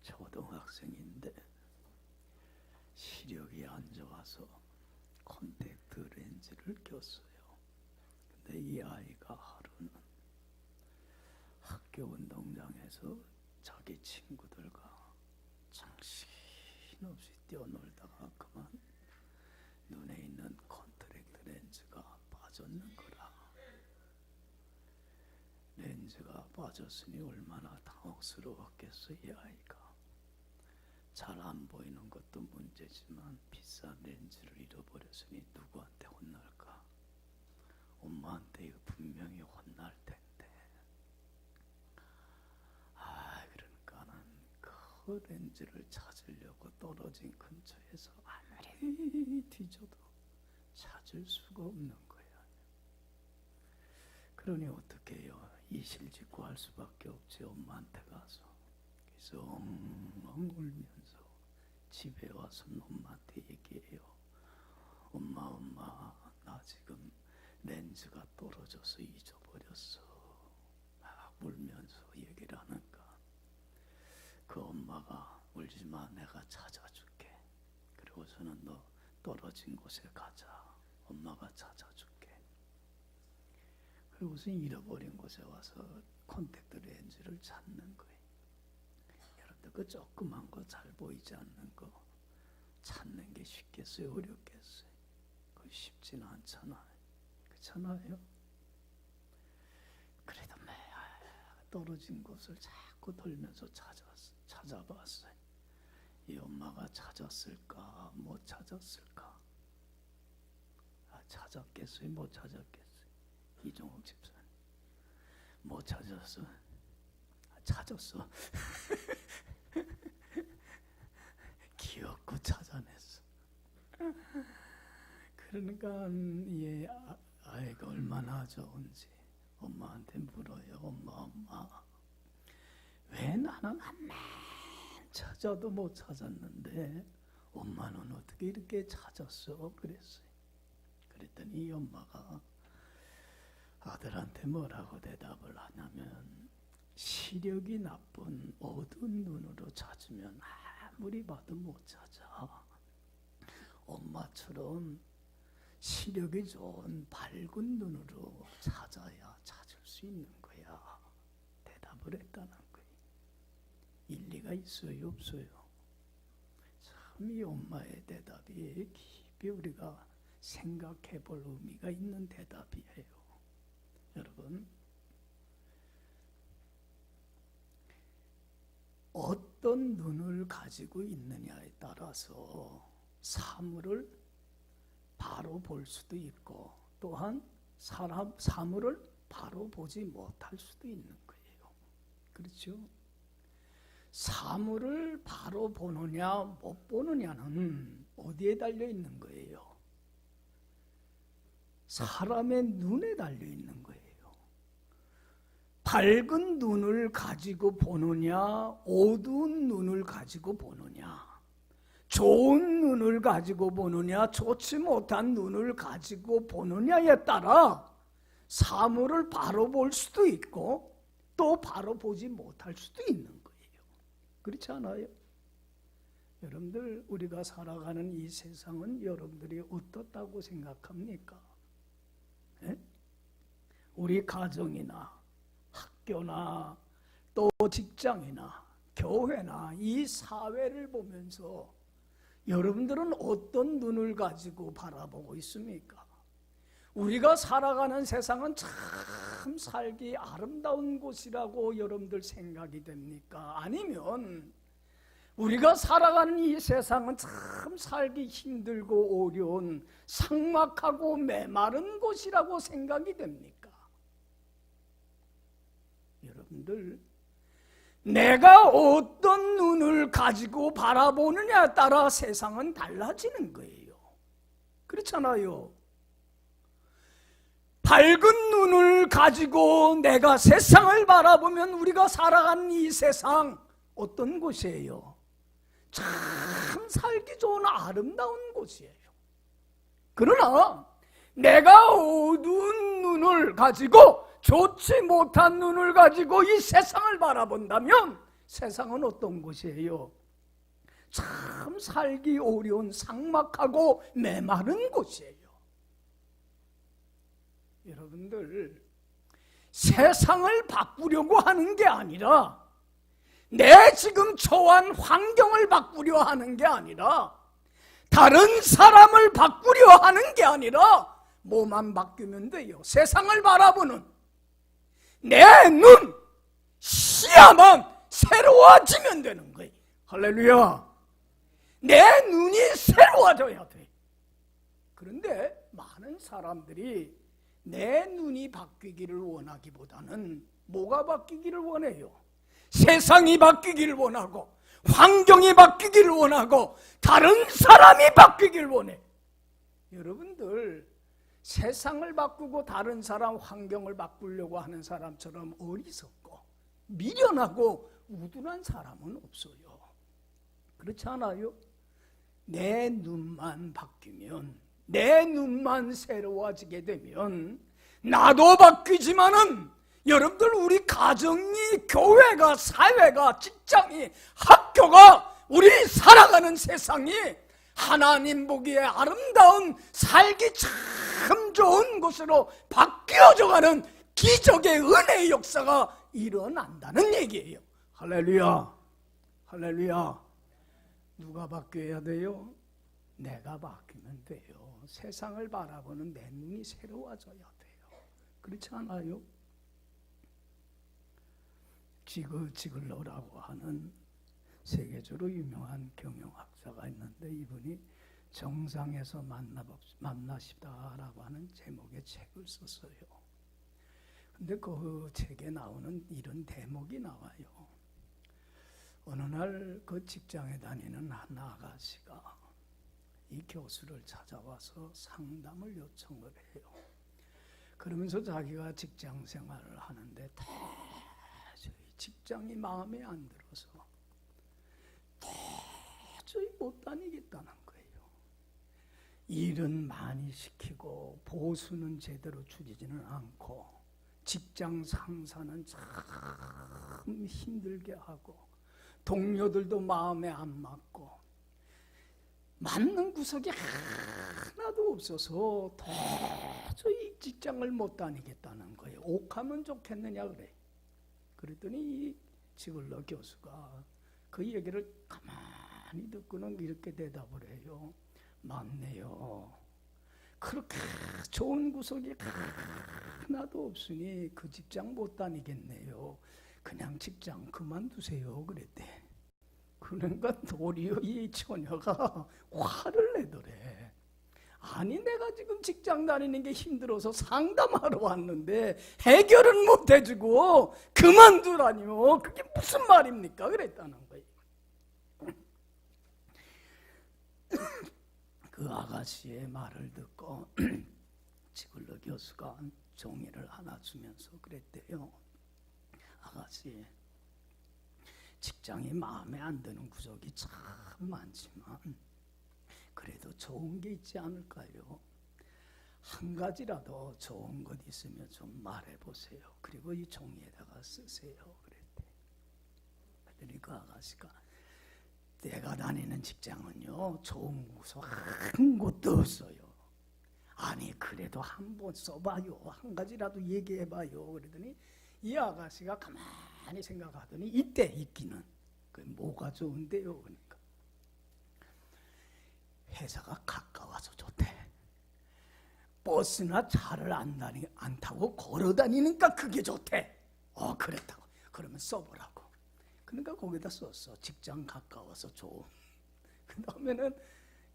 초등학생인데 시력이 안 좋아서 콘택트 렌즈를 꼈어요. 근데 이 아이가 하루는 학교 운동장에서 자기 친구들과 정신없이 뛰어놀다가 그만 눈에 있는 콘택트 렌즈가 빠졌는 거라. 렌즈가 빠졌으니 얼마나 당혹스러웠겠어. 이 아이가 잘 안 보이는 것도 문제지만 비싼 렌즈를 잃어버렸으니 누구한테 혼날까? 엄마한테 이거 분명히 혼날 텐데. 그러니까는 그 렌즈를 찾으려고 떨어진 근처에서 아무리 뒤져도 찾을 수가 없는 거야. 그러니 어떻게 해요? 이실직고 할 수밖에 없지. 엄마한테 가서. 그래서 엉엉 울면서 집에 와서 엄마한테 얘기해요. 엄마 나 지금 렌즈가 떨어져서 잊어버렸어. 막 울면서 얘기를 하니까 그 엄마가 울지마, 내가 찾아줄게. 그리고서는 너 떨어진 곳에 가자. 엄마가 찾아줄게. 그리고서 잃어버린 곳에 와서 콘택트 렌즈를 찾는 거예요. 여러분들 그 조그만 거 잘 보이지 않는 거 찾는 게 쉽겠어요? 어렵겠어요? 그거 쉽지는 않잖아요. 그렇잖아요? 그래도 매일 떨어진 곳을 자꾸 돌면서 찾아봤어요. 이 엄마가 찾았을까? 못 찾았을까? 찾았겠어요? 못 찾았겠어요? 이종욱 집사님 못 찾았어? 찾았어. 귀엽고 찾아냈어. 그러니까 이 아이가 얼마나 좋은지 엄마한테 물어요. 엄마 왜 나는 한만 찾아도 못 찾았는데 엄마는 어떻게 이렇게 찾았어? 그랬어요. 그랬더니 이 엄마가 아들한테 뭐라고 대답을 하냐면, 시력이 나쁜 어두운 눈으로 찾으면 아무리 봐도 못 찾아. 엄마처럼 시력이 좋은 밝은 눈으로 찾아야 찾을 수 있는 거야. 대답을 했다는 거예요. 일리가 있어요, 없어요? 참 이 엄마의 대답이 깊이 우리가 생각해 볼 의미가 있는 대답이에요. 여러분, 어떤 눈을 가지고 있느냐에 따라서 사물을 바로 볼 수도 있고, 또한 사물을 바로 보지 못할 수도 있는 거예요. 그렇죠? 사물을 바로 보느냐 못 보느냐는 어디에 달려 있는 거예요? 사람의 눈에 달려 있는 거예요. 밝은 눈을 가지고 보느냐, 어두운 눈을 가지고 보느냐, 좋은 눈을 가지고 보느냐, 좋지 못한 눈을 가지고 보느냐에 따라 사물을 바로 볼 수도 있고 또 바로 보지 못할 수도 있는 거예요. 그렇지 않아요? 여러분들, 우리가 살아가는 이 세상은 여러분들이 어떻다고 생각합니까? 네? 우리 가정이나 학교나 또 직장이나 교회나 이 사회를 보면서 여러분들은 어떤 눈을 가지고 바라보고 있습니까? 우리가 살아가는 세상은 참 살기 아름다운 곳이라고 여러분들 생각이 됩니까? 아니면 우리가 살아가는 이 세상은 참 살기 힘들고 어려운 삭막하고 메마른 곳이라고 생각이 됩니까? 여러분들, 내가 어떤 눈을 가지고 바라보느냐에 따라 세상은 달라지는 거예요. 그렇잖아요. 밝은 눈을 가지고 내가 세상을 바라보면 우리가 살아가는 이 세상 어떤 곳이에요? 참 살기 좋은 아름다운 곳이에요. 그러나 내가 어두운 눈을 가지고, 좋지 못한 눈을 가지고 이 세상을 바라본다면 세상은 어떤 곳이에요? 참 살기 어려운 삭막하고 메마른 곳이에요. 여러분들, 세상을 바꾸려고 하는 게 아니라, 내 지금 처한 환경을 바꾸려 하는 게 아니라, 다른 사람을 바꾸려 하는 게 아니라 뭐만 바뀌면 돼요? 세상을 바라보는 내 눈, 시야만 새로워지면 되는 거예요. 할렐루야. 내 눈이 새로워져야 돼. 그런데 많은 사람들이 내 눈이 바뀌기를 원하기보다는 뭐가 바뀌기를 원해요? 세상이 바뀌기를 원하고, 환경이 바뀌기를 원하고, 다른 사람이 바뀌기를 원해. 여러분들, 세상을 바꾸고 다른 사람, 환경을 바꾸려고 하는 사람처럼 어리석고 미련하고 우둔한 사람은 없어요. 그렇지 않아요? 내 눈만 바뀌면, 내 눈만 새로워지게 되면, 나도 바뀌지만은 여러분들, 우리 가정이, 교회가, 사회가, 직장이, 학교가, 우리 살아가는 세상이 하나님 보기에 아름다운, 살기 참 좋은 곳으로 바뀌어져가는 기적의 은혜의 역사가 일어난다는 얘기예요. 할렐루야. 할렐루야. 누가 바뀌어야 돼요? 내가 바뀌면 돼요. 세상을 바라보는 내 눈이 새로워져야 돼요. 그렇지 않아요? 지글러라고 하는 세계적으로 유명한 경영학자가 있는데, 이분이 정상에서 만나시다라고 하는 제목의 책을 썼어요. 근데 그 책에 나오는 이런 대목이 나와요. 어느 날 그 직장에 다니는 한 아가씨가 이 교수를 찾아와서 상담을 요청을 해요. 그러면서 자기가 직장 생활을 하는데 도저히 직장이 마음에 안 들어서 도저히 못 다니겠다는 거예요. 일은 많이 시키고 보수는 제대로 주지는 않고, 직장 상사는 참 힘들게 하고, 동료들도 마음에 안 맞고, 맞는 구석이 하나도 없어서 도저히 직장을 못 다니겠다는 거예요. 옥하면 좋겠느냐 그래. 그랬더니 이 지글러 교수가 그 얘기를 가만히 듣고는 이렇게 대답을 해요. 맞네요. 그렇게 좋은 구석이 하나도 없으니 그 직장 못 다니겠네요. 그냥 직장 그만두세요 그랬대. 그러니까 도리어 이 처녀가 화를 내더래. 아니, 내가 지금 직장 다니는 게 힘들어서 상담하러 왔는데 해결은 못 해주고 그만두라니요. 그게 무슨 말입니까? 그랬다는 거예요. 그 아가씨의 말을 듣고 지글러 교수가 종이를 하나 주면서 그랬대요. 아가씨, 직장이 마음에 안 드는 구석이 참 많지만 그래도 좋은 게 있지 않을까요? 한 가지라도 좋은 것 있으면 좀 말해보세요. 그리고 이 종이에다가 쓰세요. 그랬대. 그랬더니 그 아가씨가, 내가 다니는 직장은요, 좋은 구석 한 곳도 없어요. 아니, 그래도 한번 써봐요. 한 가지라도 얘기해봐요. 그러더니 이 아가씨가 가만히 생각하더니 이때 있기는. 그게 뭐가 좋은데요? 그러니까 회사가 가까워서 좋대. 버스나 차를 안 타고 걸어 다니니까 그게 좋대. 그랬다고. 그러면 써보라고. 그러니까 거기다 썼어. 직장 가까워서 좋음. 그 다음에는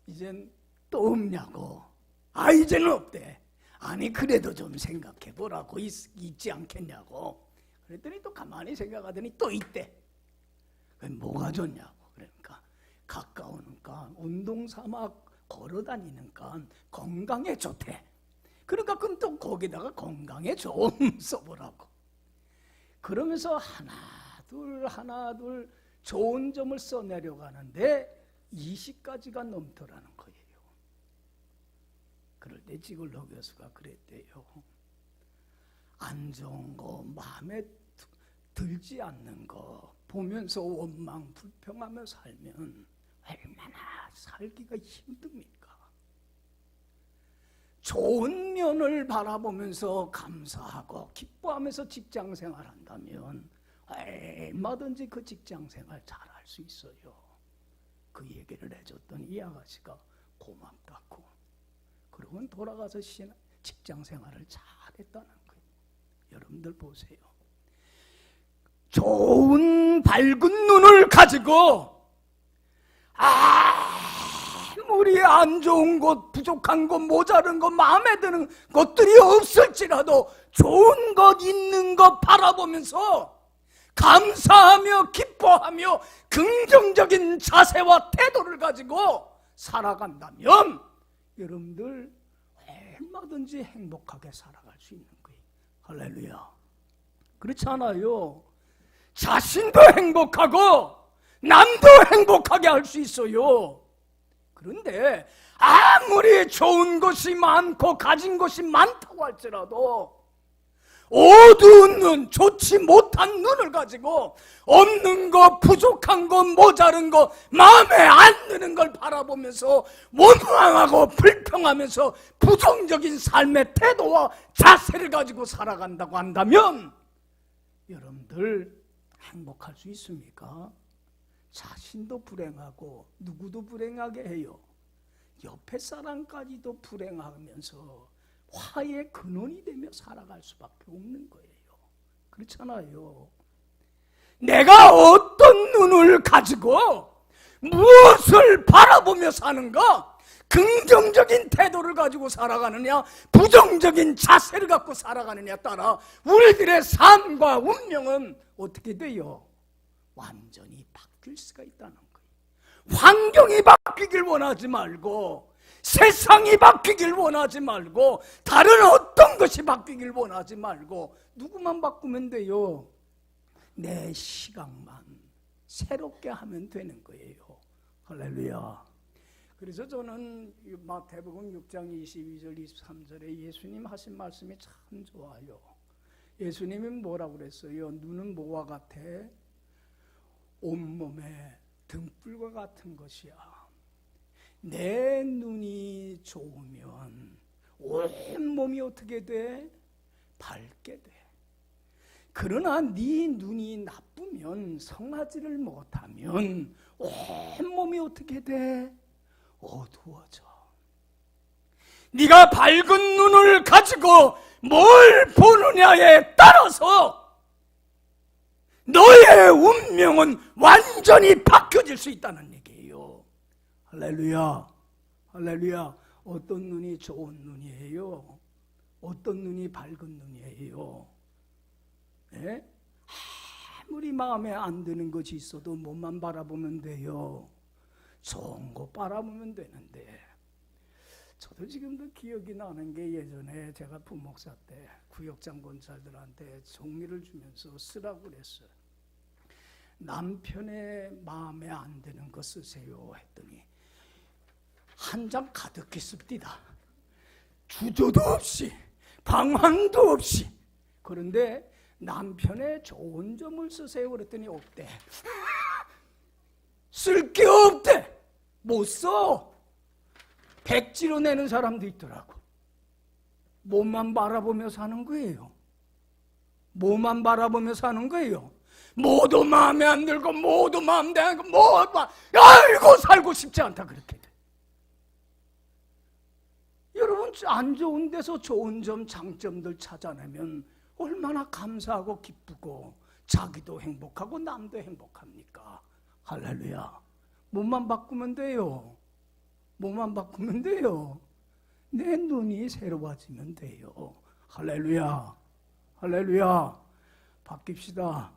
이젠 또 없냐고. 이제는 없대. 아니, 그래도 좀 생각해보라고. 있지 않겠냐고. 그랬더니 또 가만히 생각하더니 또 있대. 그게 뭐가 좋냐고. 그러니까 가까우니까 운동 삼아 걸어 다니니까 건강에 좋대. 그러니까 그럼 또 거기다가 건강에 좋음 써보라고. 그러면서 하나 둘 좋은 점을 써내려가는데 20가지가 넘더라는 거예요. 그럴 때 지글러 교수가 그랬대요. 안 좋은 거, 마음에 들지 않는 거, 보면서 원망 불평하며 살면 얼마나 살기가 힘듭니까? 좋은 면을 바라보면서 감사하고 기뻐하면서 직장 생활한다면 얼마든지 그 직장 생활 잘할 수 있어요. 그 얘기를 해줬더니 이 아가씨가 고맙다고, 그러고는 돌아가서 직장 생활을 잘했다는 거예요. 여러분들 보세요. 좋은 밝은 눈을 가지고 아무리 안 좋은 것, 부족한 것, 모자른 것, 마음에 드는 것들이 없을지라도 좋은 것, 있는 것 바라보면서 감사하며 기뻐하며 긍정적인 자세와 태도를 가지고 살아간다면 여러분들 얼마든지 행복하게 살아갈 수 있는 거예요. 할렐루야. 그렇지 않아요? 자신도 행복하고 남도 행복하게 할 수 있어요. 그런데 아무리 좋은 것이 많고 가진 것이 많다고 할지라도 어두운 눈, 좋지 못한 눈을 가지고 없는 거, 부족한 거, 모자른 거, 마음에 안 드는 걸 바라보면서 원망하고 불평하면서 부정적인 삶의 태도와 자세를 가지고 살아간다고 한다면 여러분들 행복할 수 있습니까? 자신도 불행하고 누구도 불행하게 해요. 옆에 사람까지도 불행하면서 화의 근원이 되며 살아갈 수밖에 없는 거예요. 그렇잖아요. 내가 어떤 눈을 가지고 무엇을 바라보며 사는가? 긍정적인 태도를 가지고 살아가느냐, 부정적인 자세를 갖고 살아가느냐에 따라 우리들의 삶과 운명은 어떻게 돼요? 완전히 바뀔 수가 있다는 거예요. 환경이 바뀌길 원하지 말고, 세상이 바뀌길 원하지 말고, 다른 어떤 것이 바뀌길 원하지 말고 누구만 바꾸면 돼요? 내 시각만 새롭게 하면 되는 거예요. 할렐루야. 그래서 저는 마태복음 6장 22절 23절에 예수님 하신 말씀이 참 좋아요. 예수님이 뭐라고 그랬어요? 눈은 뭐와 같아? 온몸에 등불과 같은 것이야. 내 눈이 좋으면 온몸이 어떻게 돼? 밝게 돼. 그러나 네 눈이 나쁘면, 성하지를 못하면 온몸이 어떻게 돼? 어두워져. 네가 밝은 눈을 가지고 뭘 보느냐에 따라서 너의 운명은 완전히 바뀌어질 수 있다는 얘기예요. 할렐루야. 할렐루야. 어떤 눈이 좋은 눈이에요? 어떤 눈이 밝은 눈이에요? 네? 아무리 마음에 안 드는 것이 있어도 뭐만 바라보면 돼요? 좋은 거 바라보면 되는데, 저도 지금도 기억이 나는 게 예전에 제가 부목사 때 구역장군사들한테 종이를 주면서 쓰라고 그랬어요. 남편의 마음에 안 드는 거 쓰세요 했더니 한 장 가득히 씁니다. 주저도 없이 방황도 없이. 그런데 남편의 좋은 점을 쓰세요 그랬더니 없대. 쓸 게 없대. 못 써. 백지로 내는 사람도 있더라고. 뭐만 바라보며 사는 거예요. 뭐만 바라보며 사는 거예요. 모두 마음에 안 들고 모두 마음에 안 들고 모두 알고 살고 싶지 않다 그렇게 돼. 여러분 안 좋은 데서 좋은 점, 장점들 찾아내면 얼마나 감사하고 기쁘고 자기도 행복하고 남도 행복합니까? 할렐루야. 몸만 바꾸면 돼요. 몸만 바꾸면 돼요. 내 눈이 새로워지면 돼요. 할렐루야. 할렐루야. 바뀝시다.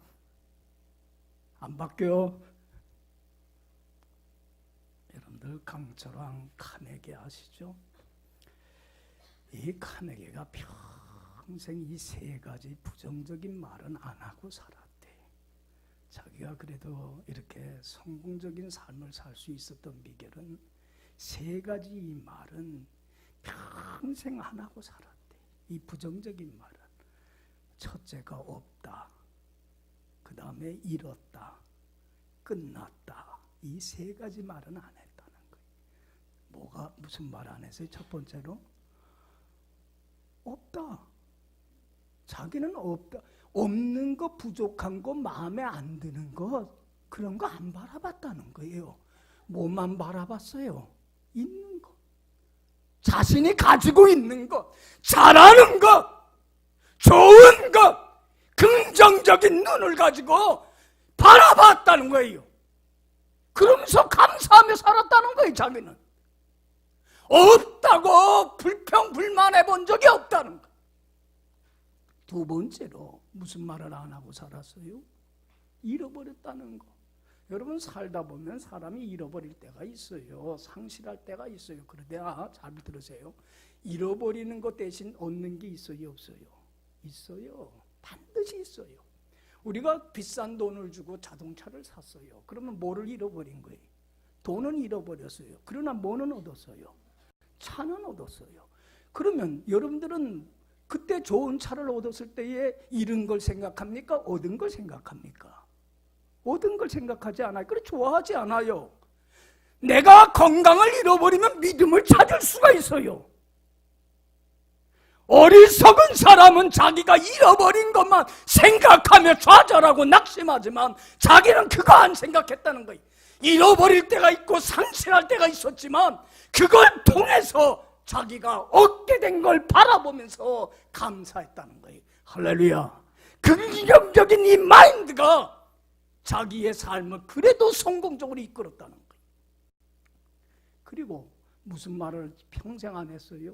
안 바뀌어? 여러분들 강철왕 카네기 아시죠? 이 카네기가 평생 이 세 가지 부정적인 말은 안 하고 살았대. 자기가 그래도 이렇게 성공적인 삶을 살 수 있었던 비결은 세 가지 이 말은 평생 안 하고 살았대. 이 부정적인 말은 첫째가 없다. 그 다음에 잃었다, 끝났다, 이 세 가지 말은 안 했다는 거예요. 무슨 말 안 했어요? 첫 번째로 없다. 자기는 없다. 없는 거, 부족한 거, 마음에 안 드는 거, 그런 거 안 바라봤다는 거예요. 뭐만 바라봤어요? 있는 거. 자신이 가지고 있는 것, 잘하는 것, 좋은 것, 긍정적인 눈을 가지고 바라봤다는 거예요. 그러면서 감사하며 살았다는 거예요. 자기는 없다고 불평불만해 본 적이 없다는 거예요. 두 번째로 무슨 말을 안 하고 살았어요? 잃어버렸다는 거. 여러분, 살다 보면 사람이 잃어버릴 때가 있어요. 상실할 때가 있어요. 그런데 잘 들으세요. 잃어버리는 것 대신 얻는 게 있어요, 없어요? 있어요. 반드시 있어요. 우리가 비싼 돈을 주고 자동차를 샀어요. 그러면 뭐를 잃어버린 거예요? 돈은 잃어버렸어요. 그러나 뭐는 얻었어요? 차는 얻었어요. 그러면 여러분들은 그때 좋은 차를 얻었을 때에 잃은 걸 생각합니까? 얻은 걸 생각합니까? 얻은 걸 생각하지 않아요. 그래, 좋아하지 않아요. 내가 건강을 잃어버리면 믿음을 찾을 수가 있어요. 어리석은 사람은 자기가 잃어버린 것만 생각하며 좌절하고 낙심하지만 자기는 그거 안 생각했다는 거예요. 잃어버릴 때가 있고 상실할 때가 있었지만 그걸 통해서 자기가 얻게 된 걸 바라보면서 감사했다는 거예요. 할렐루야. 긍정적인 이 마인드가 자기의 삶을 그래도 성공적으로 이끌었다는 거예요. 그리고 무슨 말을 평생 안 했어요?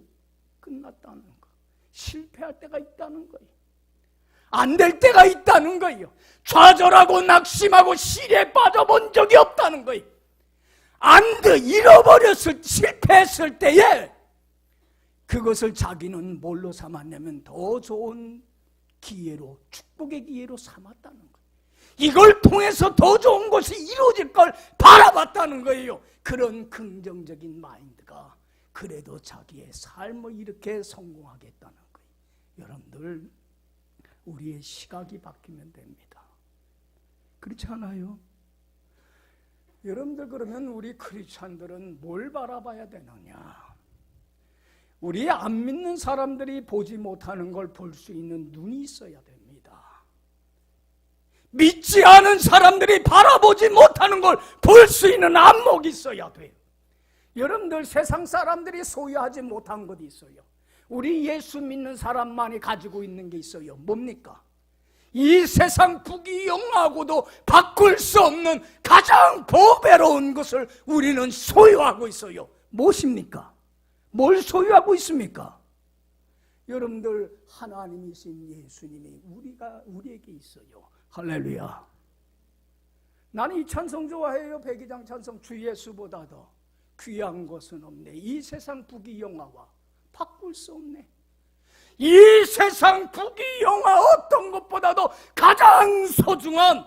끝났다는 거. 실패할 때가 있다는 거예요. 안 될 때가 있다는 거예요. 좌절하고 낙심하고 시리에 빠져본 적이 없다는 거예요. 실패했을 때에 그것을 자기는 뭘로 삼았냐면 더 좋은 기회로, 축복의 기회로 삼았다는 거예요. 이걸 통해서 더 좋은 것이 이루어질 걸 바라봤다는 거예요. 그런 긍정적인 마인드가 그래도 자기의 삶을 이렇게 성공하게 했다는 거예요. 여러분들, 우리의 시각이 바뀌면 됩니다. 그렇지 않아요? 여러분들, 그러면 우리 크리스찬들은 뭘 바라봐야 되느냐? 우리 안 믿는 사람들이 보지 못하는 걸 볼 수 있는 눈이 있어야 됩니다. 믿지 않은 사람들이 바라보지 못하는 걸 볼 수 있는 안목이 있어야 돼요. 여러분들, 세상 사람들이 소유하지 못한 것이 있어요. 우리 예수 믿는 사람만이 가지고 있는 게 있어요. 뭡니까? 이 세상 부귀영화하고도 바꿀 수 없는 가장 보배로운 것을 우리는 소유하고 있어요. 무엇입니까? 뭘 소유하고 있습니까? 여러분들, 하나님이신 예수님이 우리에게 있어요. 할렐루야. 나는 이 찬송 좋아해요. 백이장 찬송. 주 예수보다 더 귀한 것은 없네. 이 세상 부귀영화와 바꿀 수 없네. 이 세상 부귀영화 어떤 것보다도 가장 소중한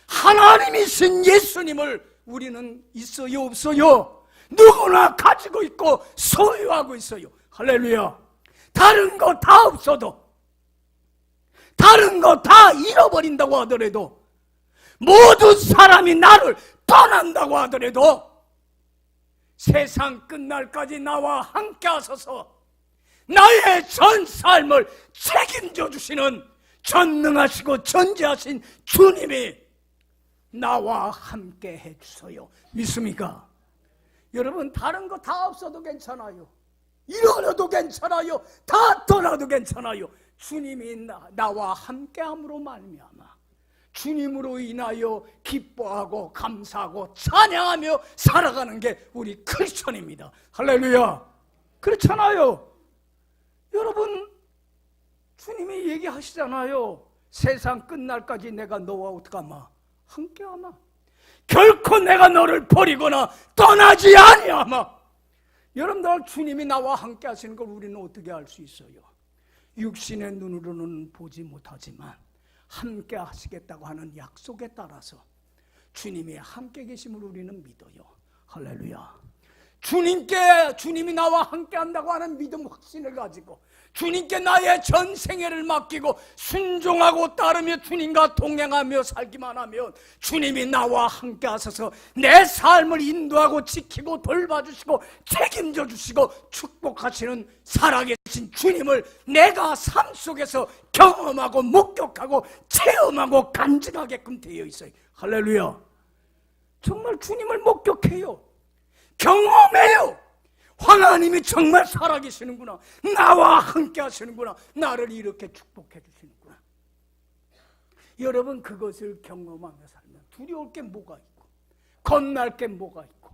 하나님이신 예수님을 우리는 있어요, 없어요? 누구나 가지고 있고 소유하고 있어요. 할렐루야. 다른 거 다 없어도, 다른 거 다 잃어버린다고 하더라도, 모든 사람이 나를 떠난다고 하더라도 세상 끝날까지 나와 함께 하소서 나의 전 삶을 책임져 주시는 전능하시고 전지하신 주님이 나와 함께 해주세요. 믿습니까? 여러분, 다른 거 다 없어도 괜찮아요. 잃어도 괜찮아요. 다 떠나도 괜찮아요. 주님이 나와 함께함으로 말미암아 주님으로 인하여 기뻐하고 감사하고 찬양하며 살아가는 게 우리 크리스천입니다. 할렐루야. 그렇잖아요. 여러분, 주님이 얘기하시잖아요. 세상 끝날까지 내가 너와 어떡하마? 함께하마. 결코 내가 너를 버리거나 떠나지 아니하마. 여러분들, 주님이 나와 함께 하시는 걸 우리는 어떻게 알 수 있어요? 육신의 눈으로는 보지 못하지만 함께 하시겠다고 하는 약속에 따라서 주님이 함께 계심을 우리는 믿어요. 할렐루야. 주님이 나와 함께 한다고 하는 믿음 확신을 가지고 주님께 나의 전 생애를 맡기고 순종하고 따르며 주님과 동행하며 살기만 하면 주님이 나와 함께 하셔서 내 삶을 인도하고 지키고 돌봐주시고 책임져 주시고 축복하시는 살아계신 주님을 내가 삶 속에서 경험하고 목격하고 체험하고 간증하게끔 되어 있어요. 할렐루야. 정말 주님을 목격해요. 경험해요. 하나님이 정말 살아계시는구나. 나와 함께 하시는구나. 나를 이렇게 축복해 주시는구나. 여러분, 그것을 경험하며 살면 두려울 게 뭐가 있고 겁날 게 뭐가 있고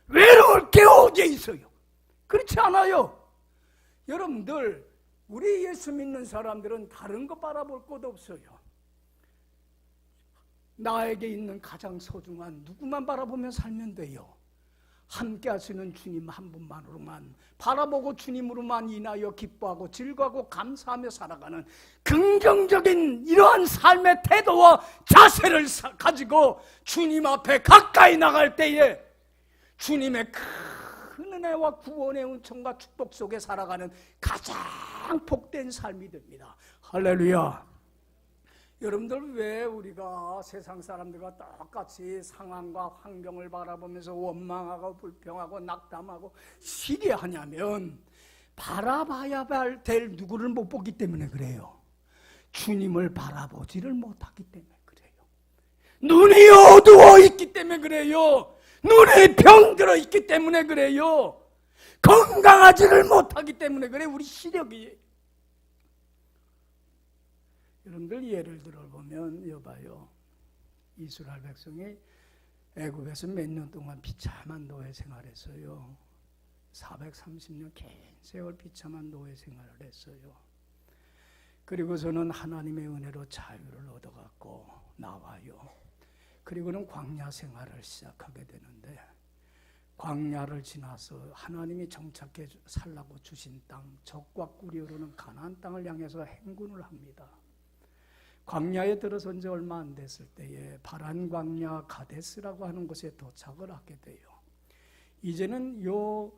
외로울 게 어디에 있어요? 그렇지 않아요. 여러분들, 우리 예수 믿는 사람들은 다른 거 바라볼 것 없어요. 나에게 있는 가장 소중한 누구만 바라보며 살면 돼요. 함께 하시는 주님 한 분만으로만 바라보고 주님으로만 인하여 기뻐하고 즐거워하고 감사하며 살아가는 긍정적인 이러한 삶의 태도와 자세를 가지고 주님 앞에 가까이 나갈 때에 주님의 큰 은혜와 구원의 은총과 축복 속에 살아가는 가장 복된 삶이 됩니다. 할렐루야. 여러분들, 왜 우리가 세상 사람들과 똑같이 상황과 환경을 바라보면서 원망하고 불평하고 낙담하고 시기하냐면 바라봐야 될 누구를 못 보기 때문에 그래요. 주님을 바라보지를 못하기 때문에 그래요. 눈이 어두워 있기 때문에 그래요. 눈에 병들어 있기 때문에 그래요. 건강하지를 못하기 때문에 그래요. 우리 시력이. 여러분들, 예를 들어보면 여봐요. 이스라엘 백성이 애굽에서 몇 년 동안 비참한 노예 생활했어요. 430년 긴 세월 비참한 노예 생활을 했어요. 그리고서는 하나님의 은혜로 자유를 얻어갖고 나와요. 그리고는 광야 생활을 시작하게 되는데, 광야를 지나서 하나님이 정착해 살라고 주신 땅, 적과 꿀이 흐르는 가나안 땅을 향해서 행군을 합니다. 광야에 들어선 지 얼마 안 됐을 때에 바란 광야 가데스라고 하는 곳에 도착을 하게 돼요. 이제는 요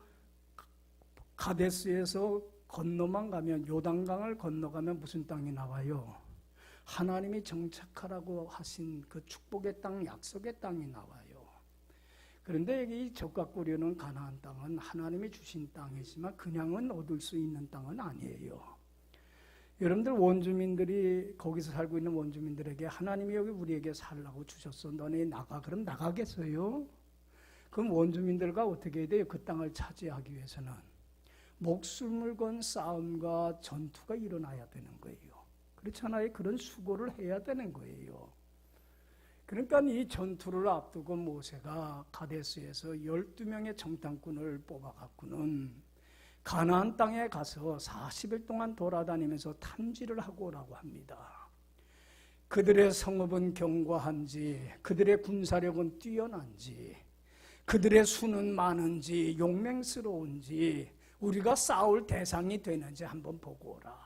가데스에서 건너만 가면, 요단강을 건너가면 무슨 땅이 나와요? 하나님이 정착하라고 하신 그 축복의 땅, 약속의 땅이 나와요. 그런데 여기 적과 꿀이는 가나안 땅은 하나님이 주신 땅이지만 그냥은 얻을 수 있는 땅은 아니에요. 여러분들, 원주민들이, 거기서 살고 있는 원주민들에게 하나님이 여기 우리에게 살라고 주셨어, 너네 나가. 그럼 나가겠어요? 그럼 원주민들과 어떻게 해야 돼요? 그 땅을 차지하기 위해서는 목숨을 건 싸움과 전투가 일어나야 되는 거예요. 그렇잖아요. 그런 수고를 해야 되는 거예요. 그러니까 이 전투를 앞두고 모세가 가데스에서 12명의 정탐꾼을 뽑아갖고는 가나안 땅에 가서 40일 동안 돌아다니면서 탐지를 하고 오라고 합니다. 그들의 성읍은 견고한지, 그들의 군사력은 뛰어난지, 그들의 수는 많은지, 용맹스러운지, 우리가 싸울 대상이 되는지 한번 보고 오라.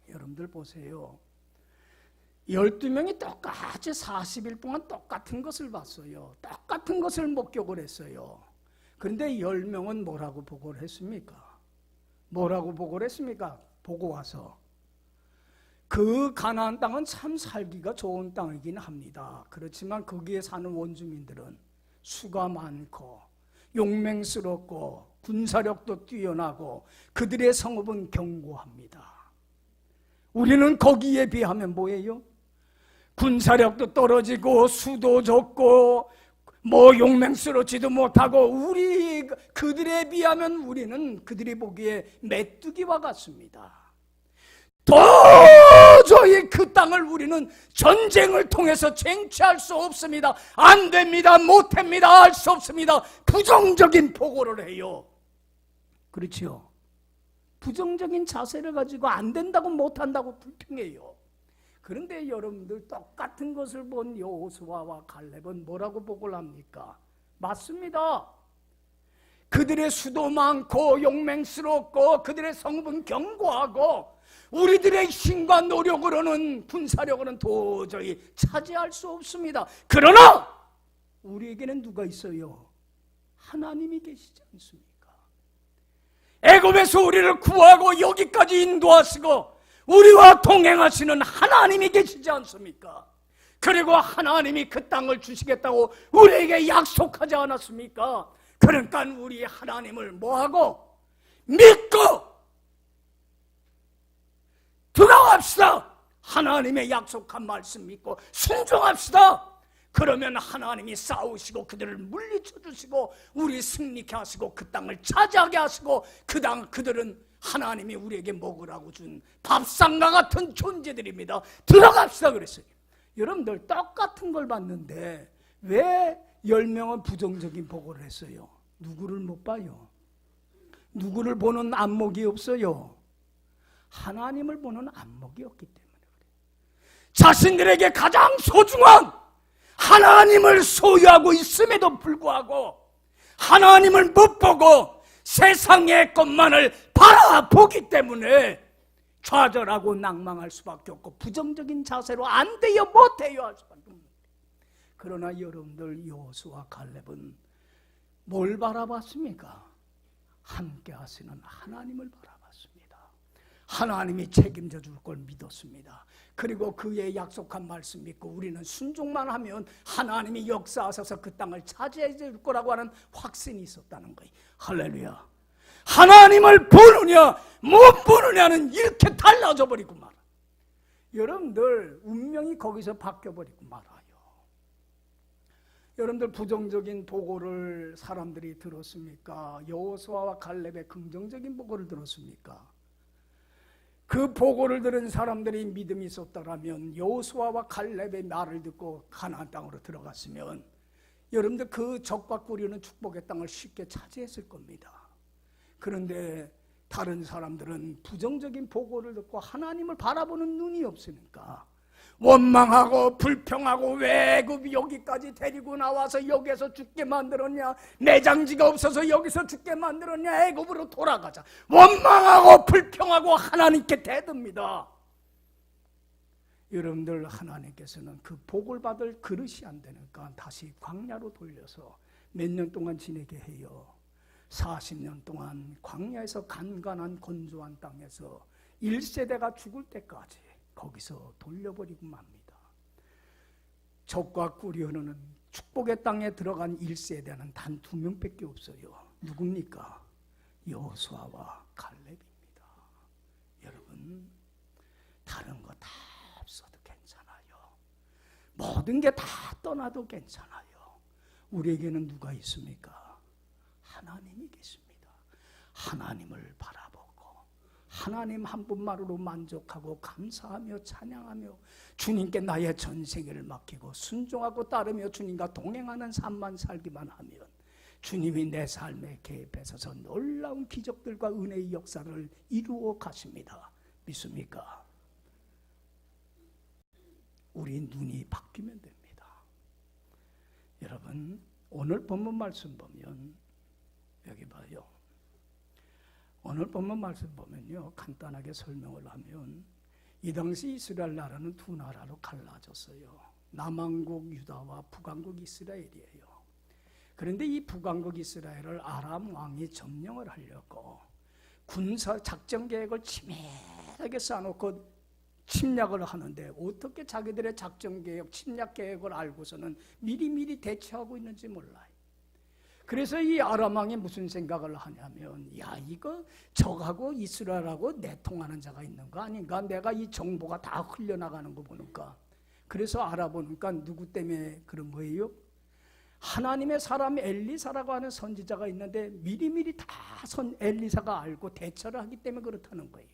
여러분들 보세요. 12명이 똑같이 40일 동안 똑같은 것을 봤어요. 똑같은 것을 목격을 했어요. 그런데 10명은 뭐라고 보고를 했습니까? 뭐라고 보고를 했습니까? 보고 와서 그 가나안 땅은 참 살기가 좋은 땅이긴 합니다. 그렇지만 거기에 사는 원주민들은 수가 많고 용맹스럽고 군사력도 뛰어나고 그들의 성읍은 견고합니다. 우리는 거기에 비하면 뭐예요? 군사력도 떨어지고 수도 적고 용맹스럽지도 못하고 그들에 비하면 우리는 그들이 보기에 메뚜기와 같습니다. 도저히 그 땅을 우리는 전쟁을 통해서 쟁취할 수 없습니다. 안 됩니다. 못합니다. 할 수 없습니다. 부정적인 보고를 해요. 그렇죠? 부정적인 자세를 가지고 안 된다고 못한다고 불평해요. 그런데 여러분들, 똑같은 것을 본 여호수아와 갈렙은 뭐라고 보고를 합니까? 맞습니다. 그들의 수도 많고 용맹스럽고 그들의 성읍은 견고하고 우리들의 힘과 노력으로는, 군사력으로는 도저히 차지할 수 없습니다. 그러나 우리에게는 누가 있어요? 하나님이 계시지 않습니까? 애굽에서 우리를 구하고 여기까지 인도하시고 우리와 동행하시는 하나님이 계시지 않습니까? 그리고 하나님이 그 땅을 주시겠다고 우리에게 약속하지 않았습니까? 그러니까 우리 하나님을 뭐하고? 믿고 들어갑시다. 하나님의 약속한 말씀 믿고 순종합시다. 그러면 하나님이 싸우시고 그들을 물리쳐 주시고 우리 승리케 하시고 그 땅을 차지하게 하시고 그들은 하나님이 우리에게 먹으라고 준 밥상과 같은 존재들입니다. 들어갑시다 그랬어요. 여러분들 똑같은 걸 봤는데 왜 10명은 부정적인 보고를 했어요? 누구를 못 봐요? 누구를 보는 안목이 없어요? 하나님을 보는 안목이 없기 때문에 그래요. 자신들에게 가장 소중한 하나님을 소유하고 있음에도 불구하고 하나님을 못 보고 세상의 것만을 바라보기 때문에 좌절하고 낭망할 수밖에 없고 부정적인 자세로 안 돼요 못해요 할 수밖에 없는 거예요. 그러나 여러분들 여호수아 갈렙은 뭘 바라봤습니까? 함께 하시는 하나님을 바라봤습니다. 하나님이 책임져 줄 걸 믿었습니다. 그리고 그의 약속한 말씀 믿고 우리는 순종만 하면 하나님이 역사하셔서 그 땅을 차지해 줄 거라고 하는 확신이 있었다는 거예요. 할렐루야. 하나님을 보느냐 못 보느냐는 이렇게 달라져 버리고 말아. 여러분들 운명이 거기서 바뀌어버리고 말아요. 여러분들 부정적인 보고를 사람들이 들었습니까? 여호수아와 갈렙의 긍정적인 보고를 들었습니까? 그 보고를 들은 사람들이 믿음이 있었다면 여호수아와 갈렙의 말을 듣고 가나안 땅으로 들어갔으면 여러분들 그 적과 꾸리는 축복의 땅을 쉽게 차지했을 겁니다. 그런데 다른 사람들은 부정적인 보고를 듣고 하나님을 바라보는 눈이 없으니까 원망하고 불평하고 왜 애굽이 여기까지 데리고 나와서 여기서 죽게 만들었냐, 매장지가 없어서 여기서 죽게 만들었냐, 애굽으로 돌아가자 원망하고 불평하고 하나님께 대듭니다. 여러분들 하나님께서는 그 복을 받을 그릇이 안 되니까 다시 광야로 돌려서 몇 년 동안 지내게 해요. 40년 동안 광야에서 간간한 건조한 땅에서 1세대가 죽을 때까지 거기서 돌려버리고 맙니다. 적과 꾸려는 축복의 땅에 들어간 1세대는 단 2명밖에 없어요. 누굽니까? 여호수아와 갈렙입니다. 여러분 다른 거 다 없어도 괜찮아요. 모든 게 다 떠나도 괜찮아요. 우리에게는 누가 있습니까? 하나님이 계십니다. 하나님을 바라보고 하나님 한 분만으로 만족하고 감사하며 찬양하며 주님께 나의 전생애를 맡기고 순종하고 따르며 주님과 동행하는 삶만 살기만 하면 주님이 내 삶에 개입하셔서 놀라운 기적들과 은혜의 역사를 이루어 가십니다. 믿습니까? 우리 눈이 바뀌면 됩니다. 여러분 오늘 본문 말씀 보면 여기 봐요. 오늘 본문 말씀 보면요, 간단하게 설명을 하면 이 당시 이스라엘 나라는 두 나라로 갈라졌어요. 남왕국 유다와 북왕국 이스라엘이에요. 그런데 이 북왕국 이스라엘을 아람 왕이 점령을 하려고 군사 작전 계획을 치밀하게 쌓아놓고 침략을 하는데 어떻게 자기들의 작전 계획, 침략 계획을 알고서는 미리미리 대처하고 있는지 몰라요. 그래서 이 아람 왕이 무슨 생각을 하냐면, 야 이거 적하고 이스라엘하고 내통하는 자가 있는 거 아닌가? 내가 이 정보가 다 흘려나가는 거 보니까. 그래서 알아보니까 누구 때문에 그런 거예요? 하나님의 사람 엘리사라고 하는 선지자가 있는데 미리미리 다 엘리사가 알고 대처를 하기 때문에 그렇다는 거예요.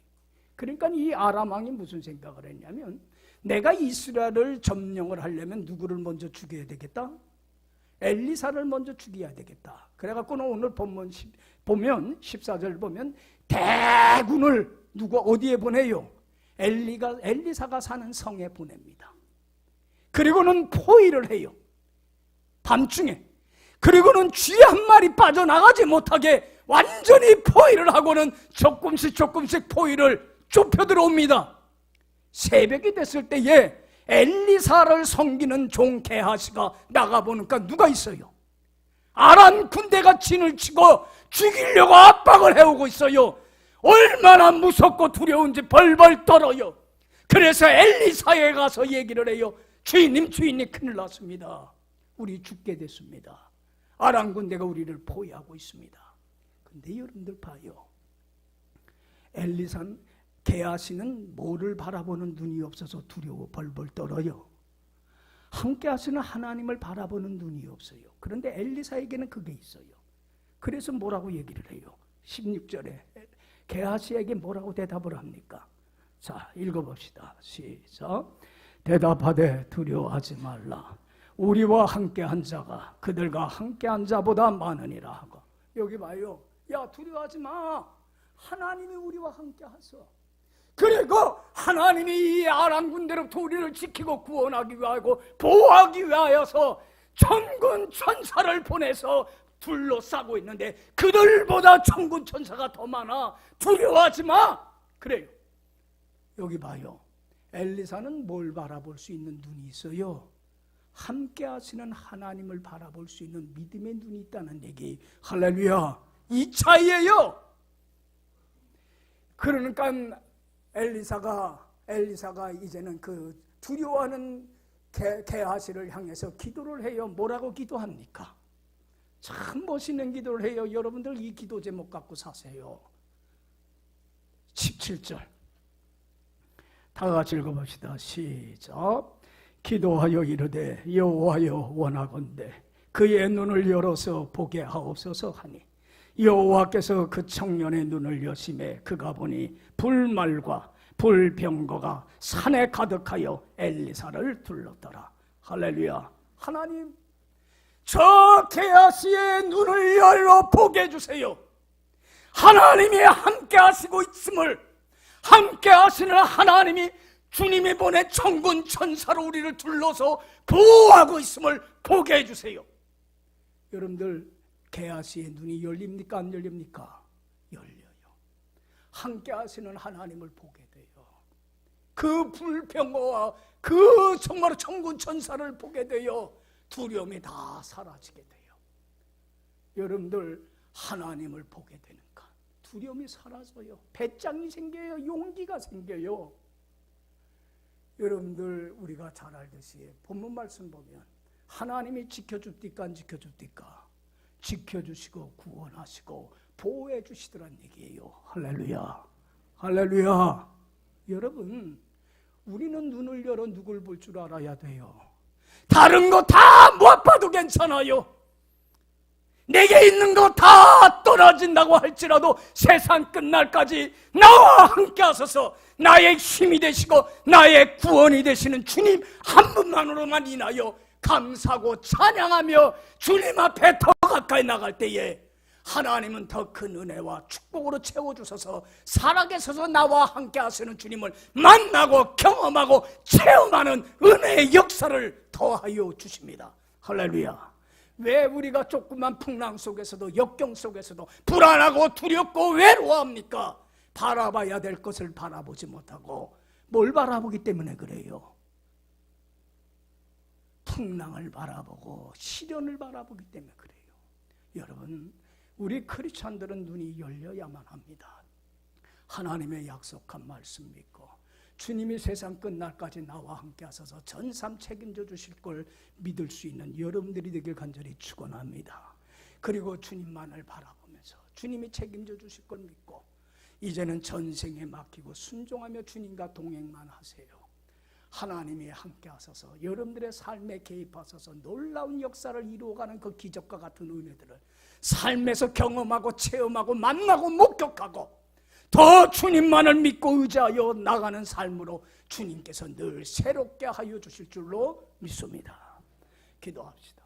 그러니까 이 아람 왕이 무슨 생각을 했냐면, 내가 이스라엘을 점령을 하려면 누구를 먼저 죽여야 되겠다? 엘리사를 먼저 죽여야 되겠다. 그래갖고는 오늘 본문 보면 14절 보면 대군을 누가 어디에 보내요? 엘리사가 사는 성에 보냅니다. 그리고는 포위를 해요. 밤중에. 그리고는 쥐 한 마리 빠져나가지 못하게 완전히 포위를 하고는 조금씩 포위를 좁혀 들어옵니다. 새벽이 됐을 때에 엘리사를 섬기는 종 게하시가 나가보니까 누가 있어요? 아람 군대가 진을 치고 죽이려고 압박을 해오고 있어요. 얼마나 무섭고 두려운지 벌벌 떨어요. 그래서 엘리사에 가서 얘기를 해요. 주인님 큰일 났습니다. 우리 죽게 됐습니다. 아람 군대가 우리를 포위하고 있습니다. 근데 여러분들 봐요. 게하시는 뭐를 바라보는 눈이 없어서 두려워 벌벌 떨어요. 함께 하시는 하나님을 바라보는 눈이 없어요. 그런데 엘리사에게는 그게 있어요. 그래서 뭐라고 얘기를 해요? 16절에 게하시에게 뭐라고 대답을 합니까? 자, 읽어봅시다. 시작. 대답하되 두려워하지 말라. 우리와 함께한 자가 그들과 함께한 자보다 많으니라 하고. 여기 봐요. 야, 두려워하지 마. 하나님이 우리와 함께하소. 그리고 하나님이 이 아람 군대로부터 우리를 지키고 구원하기 위하고 보호하기 위하여서 천군 천사를 보내서 둘러싸고 있는데 그들보다 천군 천사가 더 많아. 두려워하지 마. 그래요. 여기 봐요. 엘리사는 뭘 바라볼 수 있는 눈이 있어요? 함께 하시는 하나님을 바라볼 수 있는 믿음의 눈이 있다는 얘기. 할렐루야. 이 차이예요. 그러니까 엘리사가 이제는 그 두려워하는 게하시를 향해서 기도를 해요. 뭐라고 기도합니까? 참 멋있는 기도를 해요. 여러분들 이 기도 제목 갖고 사세요. 17절 다 같이 읽어봅시다. 시작. 기도하여 이르되 여호와여 원하건대 그의 눈을 열어서 보게 하옵소서 하니 여호와께서 그 청년의 눈을 여심해 그가 보니 불말과 불병거가 산에 가득하여 엘리사를 둘렀더라. 할렐루야. 하나님, 저 게하시의 눈을 열어 보게 해주세요. 하나님이 함께 하시고 있음을, 함께 하시는 하나님이 주님이 보내 천군 천사로 우리를 둘러서 보호하고 있음을 보게 해주세요. 여러분들 게하시의 눈이 열립니까? 안 열립니까? 열려요. 함께 하시는 하나님을 보게 돼요. 그 불평어와 그 정말 천군 천사를 보게 돼요. 두려움이 다 사라지게 돼요. 여러분들 하나님을 보게 되니까 두려움이 사라져요. 배짱이 생겨요. 용기가 생겨요. 여러분들 우리가 잘 알듯이 본문 말씀 보면 하나님이 지켜줍니까? 안 지켜줍니까? 지켜주시고 구원하시고 보호해 주시더란 얘기예요. 할렐루야. 할렐루야. 여러분, 우리는 눈을 열어 누굴 볼 줄 알아야 돼요. 다른 거 다 못 봐도 괜찮아요. 내게 있는 거 다 떨어진다고 할지라도 세상 끝날까지 나와 함께 하소서. 나의 힘이 되시고 나의 구원이 되시는 주님 한 분만으로만 인하여 감사하고 찬양하며 주님 앞에 더 가까이 나갈 때에 하나님은 더 큰 은혜와 축복으로 채워주셔서 살아계셔서 나와 함께 하시는 주님을 만나고 경험하고 체험하는 은혜의 역사를 더하여 주십니다. 할렐루야. 왜 우리가 조그만 풍랑 속에서도 역경 속에서도 불안하고 두렵고 외로워합니까? 바라봐야 될 것을 바라보지 못하고 뭘 바라보기 때문에 그래요? 풍랑을 바라보고 시련을 바라보기 때문에 그래요. 여러분, 우리 크리스찬들은 눈이 열려야만 합니다. 하나님의 약속한 말씀 믿고 주님이 세상 끝날까지 나와 함께 하셔서 전삼 책임져 주실 걸 믿을 수 있는 여러분들이 되길 간절히 축원합니다. 그리고 주님만을 바라보면서 주님이 책임져 주실 걸 믿고 이제는 전생에 맡기고 순종하며 주님과 동행만 하세요. 하나님이 함께 하셔서 여러분들의 삶에 개입하셔서 놀라운 역사를 이루어가는 그 기적과 같은 은혜들을 삶에서 경험하고 체험하고 만나고 목격하고 더 주님만을 믿고 의지하여 나가는 삶으로 주님께서 늘 새롭게 하여 주실 줄로 믿습니다. 기도합시다.